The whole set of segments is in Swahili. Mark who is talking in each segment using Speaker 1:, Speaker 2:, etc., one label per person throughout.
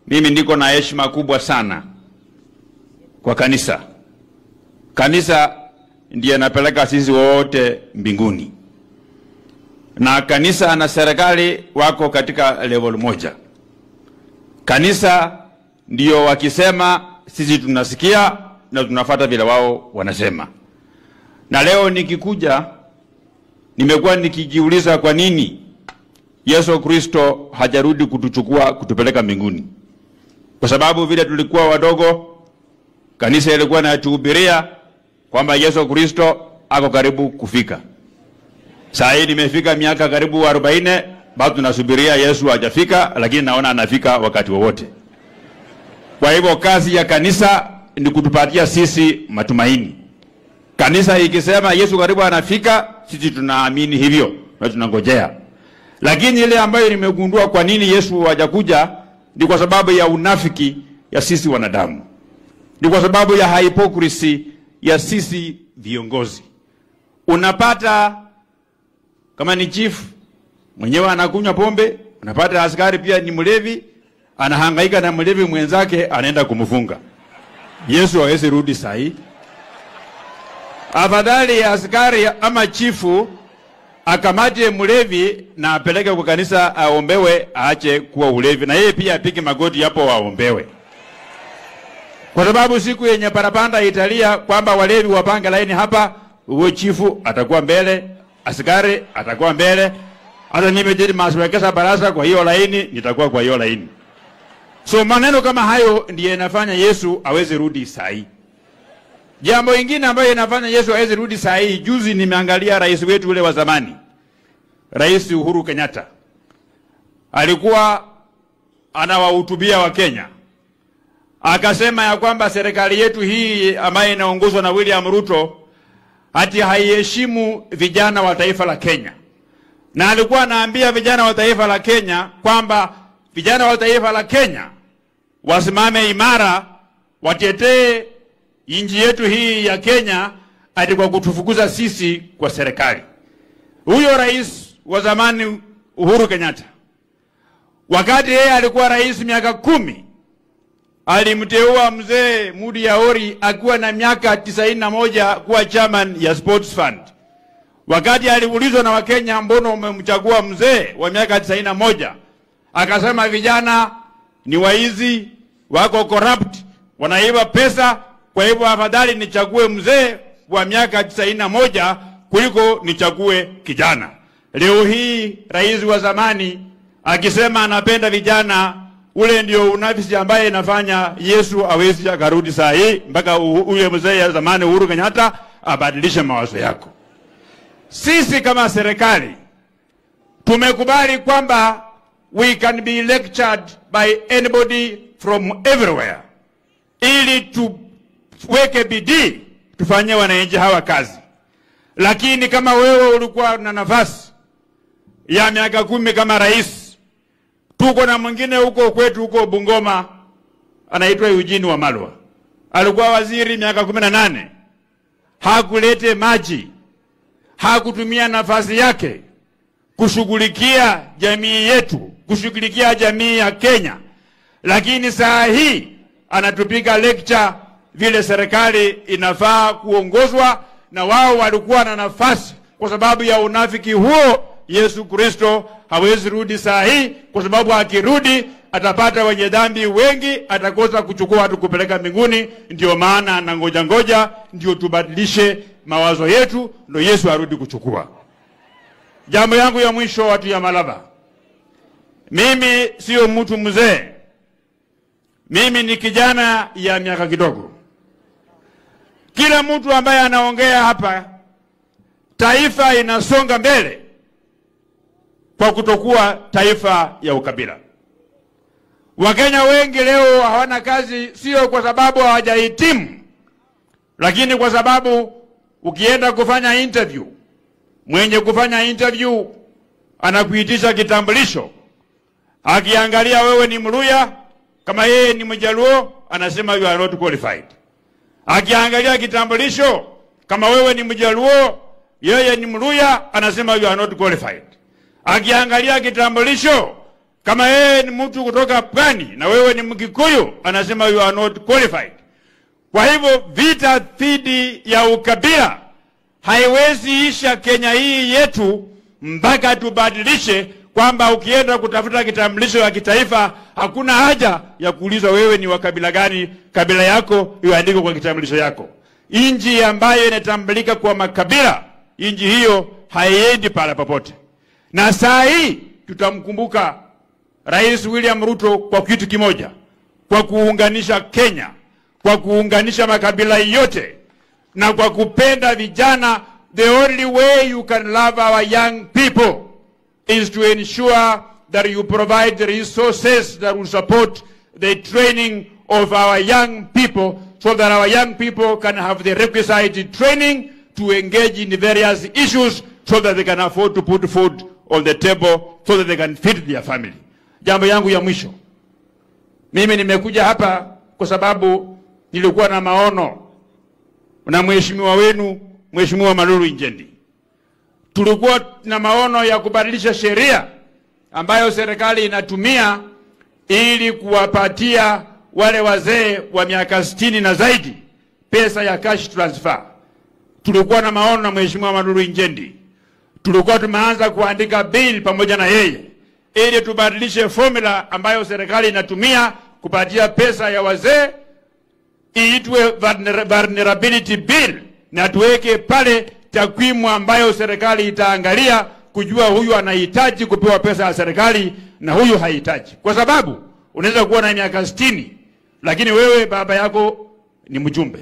Speaker 1: Mimi niko na heshima kubwa sana kwa kanisa. Kanisa ndiye napeleka sisi wote mbinguni. Na kanisa na serikali wako katika level moja. Kanisa ndio wakisema sisi tunasikia na tunafuata vile wao wanasema. Na leo nikikuja nimekuwa nikijiuliza kwa nini Yesu Kristo hajarudi kutuchukua kutupeleka mbinguni. Kwa sababu vile tulikuwa wadogo, kanisa ilikuwa inatuhubiria kwamba Yesu Kristo ako karibu kufika. Sasa hii nimefika miaka karibu 40, bado tunasubiria Yesu hajafika, lakini naona anafika wakati wowote. Kwa hivyo kazi ya kanisa ni kutupatia sisi matumaini. Kanisa ikisema Yesu karibu anafika, sisi tunaamini hivyo na tunangojea. Lakini ile ambayo nimegundua kwa nini Yesu hajakuja ni kwa sababu ya unafiki ya sisi wanadamu. Ni kwa sababu ya hypocrisy ya sisi viongozi. Unapata kama ni chief mwenyewe anakunywa pombe, unapata askari pia ni mlevi, anahangaika na mlevi mwenzake anaenda kumfunga. Yesu hawezi rudi sahi. Afadhali askari ama chifu akamate mlevi na apeleke kwa kanisa aombewe aache kuwa ulevi, na yeye pia apige magoti hapo waombewe. Kwa sababu siku yenye parapanda italia kwamba walevi wapange laini hapa, uwe chifu atakuwa mbele, askari atakuwa mbele, hata nimejiri maswekesa baraza kwa hiyo laini nitakuwa kwa hiyo laini. So maneno kama hayo ndiye inafanya Yesu aweze rudi sahi. Jambo lingine ambayo inafanya Yesu aweze rudi sahi, juzi nimeangalia rais wetu ule wa zamani, Rais Uhuru Kenyatta. Alikuwa anawahutubia wa Kenya. Akasema ya kwamba serikali yetu hii ambayo inaongozwa na William Ruto hati haiheshimu vijana wa taifa la Kenya. Na alikuwa anaambia vijana wa taifa la Kenya kwamba vijana wa taifa la Kenya wasimame imara, watetee nchi yetu hii ya Kenya hadi kwa kutufukuza sisi kwa serikali. Huyo rais wa zamani Uhuru Kenyatta, wakati yeye alikuwa rais miaka 10, alimteua mzee Mudi Yaori akiwa na miaka 91 kuwa chairman ya Sports Fund. Wakati aliulizwa na Wakenya, mbona umemchagua mzee wa miaka 91? Akasema vijana ni waizi, wako corrupt, wanaiba pesa, kwa hivyo afadhali nichague mzee wa miaka 91 kuliko nichague kijana. Leo hii rais wa zamani akisema anapenda vijana, ule ndio unafisi ambaye inafanya Yesu awezi akarudi saa hii mpaka ule mzee ya zamani Uhuru Kenyatta abadilishe mawazo yako. Sisi kama serikali tumekubali kwamba we can be lectured by anybody from everywhere, ili tuweke bidii tufanye wananchi hawa kazi. Lakini kama wewe ulikuwa na nafasi ya miaka 10 kama rais, tuko na mwingine huko kwetu huko Bungoma anaitwa Eugene Wamalwa. Alikuwa waziri miaka 18. Hakulete maji. Hakutumia nafasi yake kushughulikia jamii yetu, kushughulikia jamii ya Kenya. Lakini saa hii anatupiga lecture vile serikali inafaa kuongozwa, na wao walikuwa na nafasi. Kwa sababu ya unafiki huo, Yesu Kristo hawezi rudi saa hii, kwa sababu akirudi atapata wenye dhambi wengi, atakosa kuchukua watu kupeleka mbinguni. Ndio maana na ngoja ndio tubadilishe mawazo yetu ndio Yesu arudi kuchukua. Jambo yangu ya mwisho, watu ya Malaba, mimi sio mtu mzee. Mimi ni kijana ya miaka kidogo. Kila mtu ambaye anaongea hapa, taifa inasonga mbele kwa kutokuwa taifa ya ukabila. Wakenya wengi leo hawana kazi, sio kwa sababu hawajahitimu, lakini kwa sababu ukienda kufanya interview, mwenye kufanya interview anakuitisha kitambulisho. Akiangalia wewe ni Mluya, kama yeye ni Mjaluo, anasema you are not qualified. Akiangalia kitambulisho, kama wewe ni Mjaluo, yeye ni Mluya, anasema you are not qualified. Akiangalia kitambulisho, Kama yeye ni mtu kutoka Pwani na wewe ni Mkikuyu, anasema you are not qualified. Kwa hivyo vita dhidi ya ukabila haiwezi isha Kenya hii yetu mpaka tubadilishe kwamba ukienda kutafuta kitambulisho ya kitaifa hakuna haja ya kuulizwa wewe ni wa kabila gani, kabila yako iandikwe kwa kitambulisho yako. Inji ambayo inatambulika kwa makabila, inji hiyo haiendi pala popote. Na saa hii tutamkumbuka Rais William Ruto kwa kitu kimoja, kwa kuunganisha Kenya, kwa kuunganisha makabila yote, na kwa kupenda vijana. The only way you can love our young people is to ensure that you provide the resources that will support the training of our young people, so that our young people can have the requisite training to engage in various issues, so that they can afford to put food on the table, so that they can feed their family. Jambo yangu ya mwisho, mimi nimekuja hapa kwa sababu nilikuwa na maono na mheshimiwa wenu, Mheshimiwa Malulu Injendi. Tulikuwa na maono ya kubadilisha sheria ambayo serikali inatumia ili kuwapatia wale wazee wa miaka 60 na zaidi pesa ya cash transfer. Tulikuwa na maono na Mheshimiwa Malulu Injendi. Tulikuwa tumeanza kuandika bill pamoja na yeye ili tubadilishe formula ambayo serikali inatumia kupatia pesa ya wazee, iitwe vulnerability bill, na tuweke pale takwimu ambayo serikali itaangalia kujua huyu anahitaji kupewa pesa ya serikali na huyu hahitaji. Kwa sababu unaweza kuwa na miaka 60 lakini wewe baba yako ni mjumbe,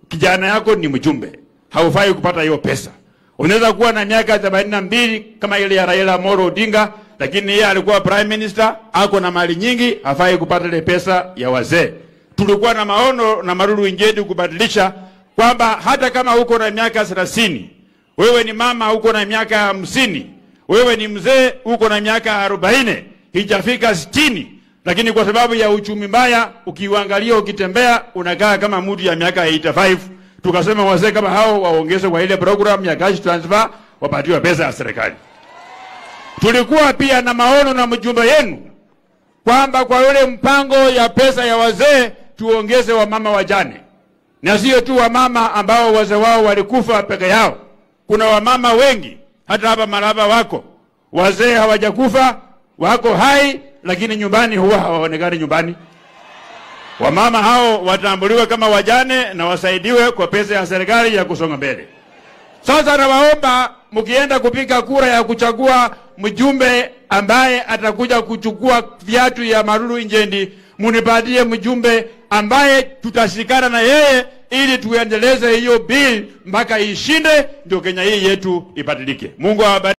Speaker 1: kijana yako ni mjumbe, haufai kupata hiyo pesa. Unaweza kuwa na miaka 82 kama ile ya Raila Amolo Odinga, lakini yeye alikuwa prime minister, ako na mali nyingi, hafai kupata ile pesa ya wazee. Tulikuwa na maono na Malulu Injendi kubadilisha kwamba hata kama uko na miaka 30, wewe ni mama uko na miaka 50, wewe ni mzee uko na miaka 40, hijafika 60, lakini kwa sababu ya uchumi mbaya ukiuangalia ukitembea unakaa kama mtu ya miaka 85, tukasema wazee kama hao waongeze kwa ile program ya cash transfer, wapatiwe pesa ya serikali. Tulikuwa pia na maono na mjumbe yenu kwamba kwa yule mpango ya pesa ya wazee tuongeze wa mama wajane. Na sio tu wa mama ambao wazee wao walikufa peke yao. Kuna wamama wengi hata hapa Malaba wako wazee hawajakufa, wako hai, lakini nyumbani huwa hawaonekani nyumbani. Wamama hao watambuliwe kama wajane na wasaidiwe kwa pesa ya serikali ya kusonga mbele. Sasa nawaomba mkienda kupiga kura ya kuchagua mjumbe ambaye atakuja kuchukua viatu ya Malulu Injendi, munipatie mjumbe ambaye tutashikana na yeye ili tuendeleze hiyo bill mpaka ishinde, ndio Kenya hii yetu ibadilike. Mungu awabariki.